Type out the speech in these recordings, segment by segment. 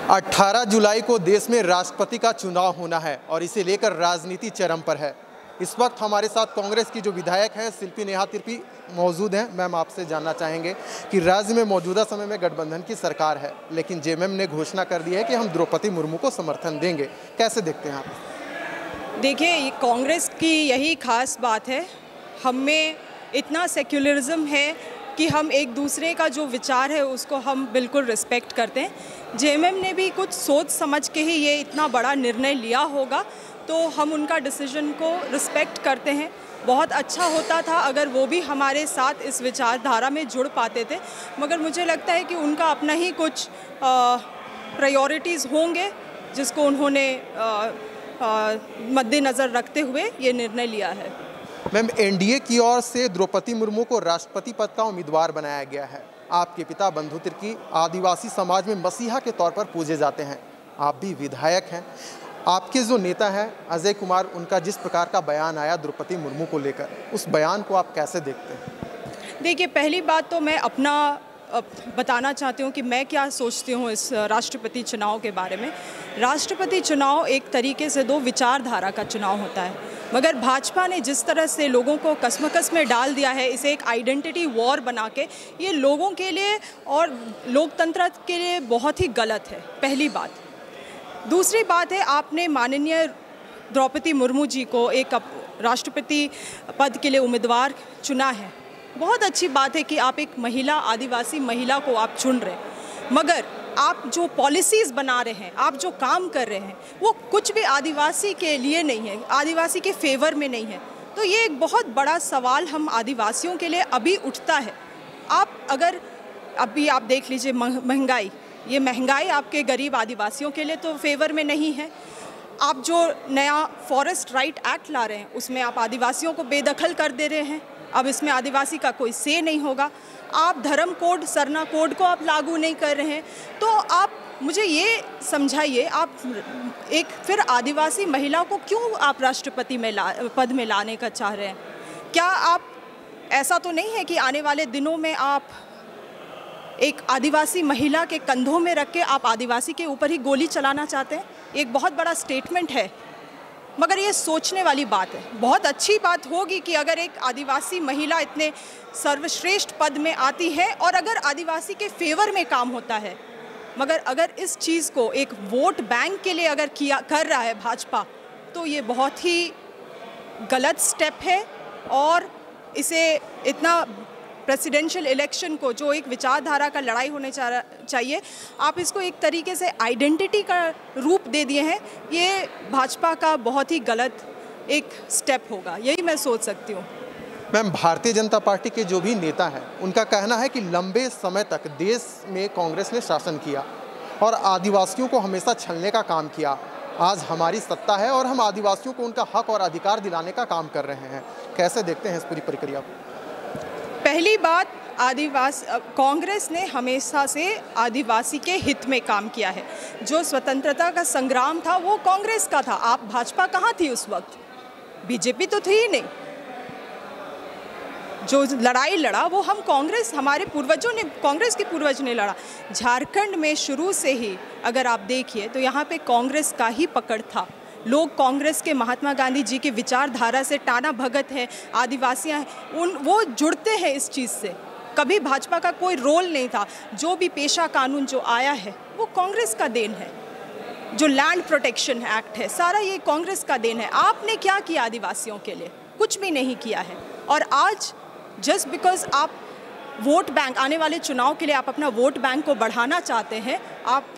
18 जुलाई को देश में राष्ट्रपति का चुनाव होना है और इसे लेकर राजनीति चरम पर है। इस वक्त हमारे साथ कांग्रेस की जो विधायक हैं शिल्पी नेहा तिर्की मौजूद हैं। मैम, आपसे जानना चाहेंगे कि राज्य में मौजूदा समय में गठबंधन की सरकार है, लेकिन जेएमएम ने घोषणा कर दी है कि हम द्रौपदी मुर्मू को समर्थन देंगे। कैसे देखते हैं आप? देखिए, कांग्रेस की यही खास बात है, हम में इतना सेक्युलरिज्म है कि हम एक दूसरे का जो विचार है उसको हम बिल्कुल रिस्पेक्ट करते हैं। जेएमएम ने भी कुछ सोच समझ के ही ये इतना बड़ा निर्णय लिया होगा, तो हम उनका डिसीजन को रिस्पेक्ट करते हैं। बहुत अच्छा होता था अगर वो भी हमारे साथ इस विचारधारा में जुड़ पाते थे, मगर मुझे लगता है कि उनका अपना ही कुछ प्रायोरिटीज़ होंगे जिसको उन्होंने मद्देनज़र रखते हुए ये निर्णय लिया है। मैम, एनडीए की ओर से द्रौपदी मुर्मू को राष्ट्रपति पद का उम्मीदवार बनाया गया है। आपके पिता बंधु तिर्की आदिवासी समाज में मसीहा के तौर पर पूजे जाते हैं, आप भी विधायक हैं। आपके जो नेता हैं अजय कुमार, उनका जिस प्रकार का बयान आया द्रौपदी मुर्मू को लेकर, उस बयान को आप कैसे देखते हैं? देखिए, पहली बात तो मैं अपना बताना चाहती हूँ कि मैं क्या सोचती हूँ इस राष्ट्रपति चुनाव के बारे में। राष्ट्रपति चुनाव एक तरीके से दो विचारधारा का चुनाव होता है, मगर भाजपा ने जिस तरह से लोगों को कसमकस में डाल दिया है, इसे एक आइडेंटिटी वॉर बना के, ये लोगों के लिए और लोकतंत्र के लिए बहुत ही गलत है, पहली बात। दूसरी बात है, आपने माननीय द्रौपदी मुर्मू जी को एक राष्ट्रपति पद के लिए उम्मीदवार चुना है। बहुत अच्छी बात है कि आप एक महिला, आदिवासी महिला को आप चुन रहे हैं, मगर आप जो पॉलिसीज़ बना रहे हैं, आप जो काम कर रहे हैं, वो कुछ भी आदिवासी के लिए नहीं है, आदिवासी के फेवर में नहीं है। तो ये एक बहुत बड़ा सवाल हम आदिवासियों के लिए अभी उठता है। आप अगर अभी आप देख लीजिए महंगाई, ये महंगाई आपके गरीब आदिवासियों के लिए तो फेवर में नहीं है। आप जो नया फॉरेस्ट राइट एक्ट ला रहे हैं, उसमें आप आदिवासियों को बेदखल कर दे रहे हैं। अब इसमें आदिवासी का कोई से नहीं होगा। आप धर्म कोड, सरना कोड को आप लागू नहीं कर रहे हैं। तो आप मुझे ये समझाइए, आप एक फिर आदिवासी महिला को क्यों आप राष्ट्रपति में पद में लाने का चाह रहे हैं? क्या आप, ऐसा तो नहीं है कि आने वाले दिनों में आप एक आदिवासी महिला के कंधों में रख के आप आदिवासी के ऊपर ही गोली चलाना चाहते हैं? एक बहुत बड़ा स्टेटमेंट है, मगर ये सोचने वाली बात है। बहुत अच्छी बात होगी कि अगर एक आदिवासी महिला इतने सर्वश्रेष्ठ पद में आती है और अगर आदिवासी के फेवर में काम होता है, मगर अगर इस चीज़ को एक वोट बैंक के लिए अगर कर रहा है भाजपा, तो ये बहुत ही गलत स्टेप है। और इसे इतना प्रेसिडेंशियल इलेक्शन को, जो एक विचारधारा का लड़ाई होने चाहिए, आप इसको एक तरीके से आइडेंटिटी का रूप दे दिए हैं। ये भाजपा का बहुत ही गलत एक स्टेप होगा, यही मैं सोच सकती हूँ। मैम, भारतीय जनता पार्टी के जो भी नेता हैं, उनका कहना है कि लंबे समय तक देश में कांग्रेस ने शासन किया और आदिवासियों को हमेशा छलने का काम किया। आज हमारी सत्ता है और हम आदिवासियों को उनका हक और अधिकार दिलाने का काम कर रहे हैं। कैसे देखते हैं इस पूरी प्रक्रिया को? पहली बात, कांग्रेस ने हमेशा से आदिवासी के हित में काम किया है। जो स्वतंत्रता का संग्राम था वो कांग्रेस का था। आप भाजपा कहाँ थी उस वक्त? बीजेपी तो थी ही नहीं। जो लड़ाई लड़ा वो हम कांग्रेस, हमारे पूर्वजों ने, कांग्रेस के पूर्वज ने लड़ा। झारखंड में शुरू से ही अगर आप देखिए तो यहाँ पे कांग्रेस का ही पकड़ था। लोग कांग्रेस के, महात्मा गांधी जी की विचारधारा से टाना भगत है, आदिवासियाँ हैं, वो जुड़ते हैं इस चीज़ से। कभी भाजपा का कोई रोल नहीं था। जो भी पेशा कानून जो आया है वो कांग्रेस का देन है। जो लैंड प्रोटेक्शन एक्ट है, सारा ये कांग्रेस का देन है। आपने क्या किया आदिवासियों के लिए? कुछ भी नहीं किया है। और आज जस्ट बिकॉज आप वोट बैंक, आने वाले चुनाव के लिए आप अपना वोट बैंक को बढ़ाना चाहते हैं, आप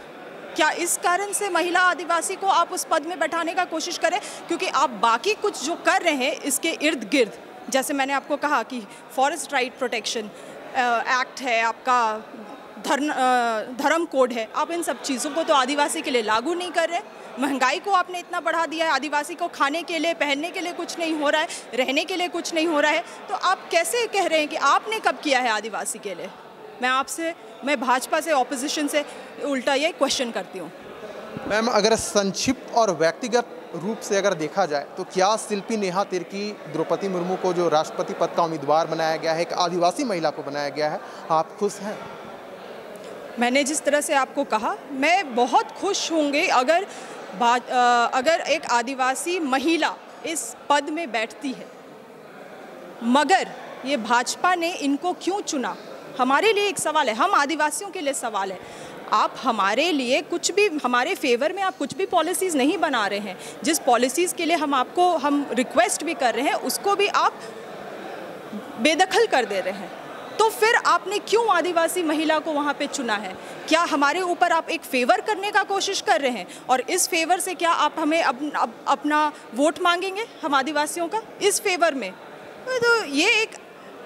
क्या इस कारण से महिला आदिवासी को आप उस पद में बैठाने का कोशिश करें? क्योंकि आप बाकी कुछ जो कर रहे हैं इसके इर्द गिर्द, जैसे मैंने आपको कहा कि फॉरेस्ट राइट प्रोटेक्शन एक्ट है, आपका धर्म कोड है, आप इन सब चीज़ों को तो आदिवासी के लिए लागू नहीं कर रहे। महंगाई को आपने इतना बढ़ा दिया है, आदिवासी को खाने के लिए, पहनने के लिए कुछ नहीं हो रहा है, रहने के लिए कुछ नहीं हो रहा है। तो आप कैसे कह रहे हैं कि आपने कब किया है आदिवासी के लिए? मैं भाजपा से, ऑपोजिशन से उल्टा ये क्वेश्चन करती हूँ। मैम, अगर संक्षिप्त और व्यक्तिगत रूप से अगर देखा जाए तो क्या शिल्पी नेहा तिर्की द्रौपदी मुर्मू को जो राष्ट्रपति पद का उम्मीदवार बनाया गया है, एक आदिवासी महिला को बनाया गया है, आप खुश हैं? मैंने जिस तरह से आपको कहा, मैं बहुत खुश होंगी अगर एक आदिवासी महिला इस पद में बैठती है। मगर ये भाजपा ने इनको क्यों चुना, हमारे लिए एक सवाल है, हम आदिवासियों के लिए सवाल है। आप हमारे लिए कुछ भी, हमारे फेवर में आप कुछ भी पॉलिसीज़ नहीं बना रहे हैं। जिस पॉलिसीज़ के लिए हम रिक्वेस्ट भी कर रहे हैं, उसको भी आप बेदखल कर दे रहे हैं। तो फिर आपने क्यों आदिवासी महिला को वहाँ पे चुना है? क्या हमारे ऊपर आप एक फेवर करने का कोशिश कर रहे हैं? और इस फेवर से क्या आप हमें अपना वोट मांगेंगे, हम आदिवासियों का, इस फेवर में? तो ये एक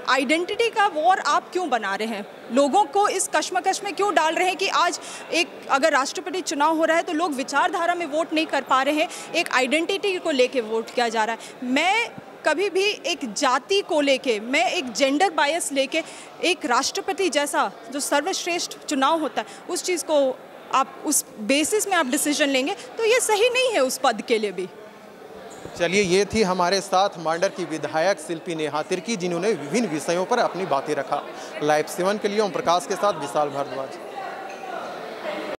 आइडेंटिटी का वॉर आप क्यों बना रहे हैं? लोगों को इस कश्मकश में क्यों डाल रहे हैं कि आज अगर राष्ट्रपति चुनाव हो रहा है तो लोग विचारधारा में वोट नहीं कर पा रहे हैं, एक आइडेंटिटी को लेके वोट किया जा रहा है। मैं कभी भी एक जाति को लेके, मैं एक जेंडर बायस लेके एक राष्ट्रपति जैसा जो सर्वश्रेष्ठ चुनाव होता है, उस चीज़ को आप उस बेसिस में आप डिसीजन लेंगे तो ये सही नहीं है उस पद के लिए भी। चलिए, ये थी हमारे साथ मांडर की विधायक शिल्पी नेहा तिर्की, जिन्होंने विभिन्न विषयों पर अपनी बातें रखा। लाइव 7 के लिए ओम प्रकाश के साथ विशाल भारद्वाज।